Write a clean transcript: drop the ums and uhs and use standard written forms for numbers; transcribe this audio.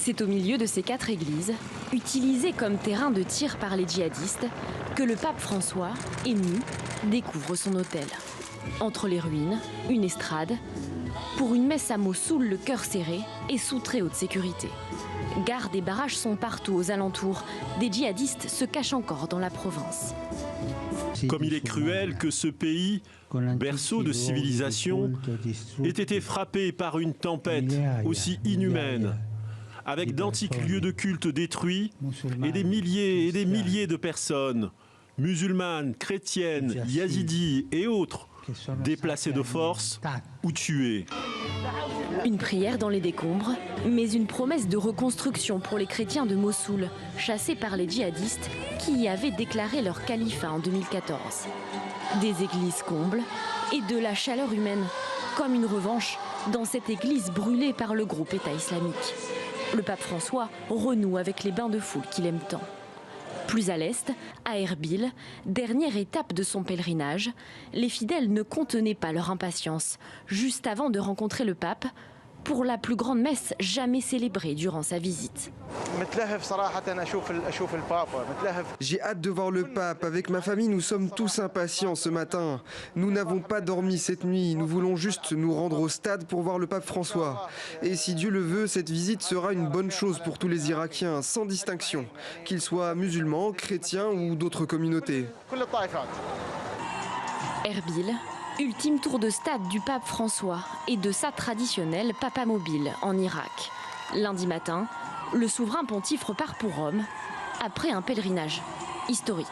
C'est au milieu de ces 4 églises, utilisées comme terrain de tir par les djihadistes, que le pape François, ému, découvre son autel. Entre les ruines, une estrade. Pour une messe à Mossoul, le cœur serré et sous très haute sécurité. Gardes et barrages sont partout aux alentours. Des djihadistes se cachent encore dans la province. Comme il est cruel que ce pays, berceau de civilisation, ait été frappé par une tempête aussi inhumaine, avec d'antiques lieux de culte détruits et des milliers de personnes, musulmanes, chrétiennes, yazidis et autres, déplacées de force ou tuées. Une prière dans les décombres, mais une promesse de reconstruction pour les chrétiens de Mossoul, chassés par les djihadistes qui y avaient déclaré leur califat en 2014. Des églises combles et de la chaleur humaine, comme une revanche dans cette église brûlée par le groupe État islamique. Le pape François renoue avec les bains de foule qu'il aime tant. Plus à l'est, à Erbil, dernière étape de son pèlerinage, les fidèles ne contenaient pas leur impatience, juste avant de rencontrer le pape, pour la plus grande messe jamais célébrée durant sa visite. J'ai hâte de voir le pape. Avec ma famille, nous sommes tous impatients ce matin. Nous n'avons pas dormi cette nuit. Nous voulons juste nous rendre au stade pour voir le pape François. Et si Dieu le veut, cette visite sera une bonne chose pour tous les Irakiens, sans distinction, qu'ils soient musulmans, chrétiens ou d'autres communautés. Erbil, ultime tour de stade du pape François et de sa traditionnelle Papa Mobile en Irak. Lundi matin, le souverain pontife repart pour Rome après un pèlerinage historique.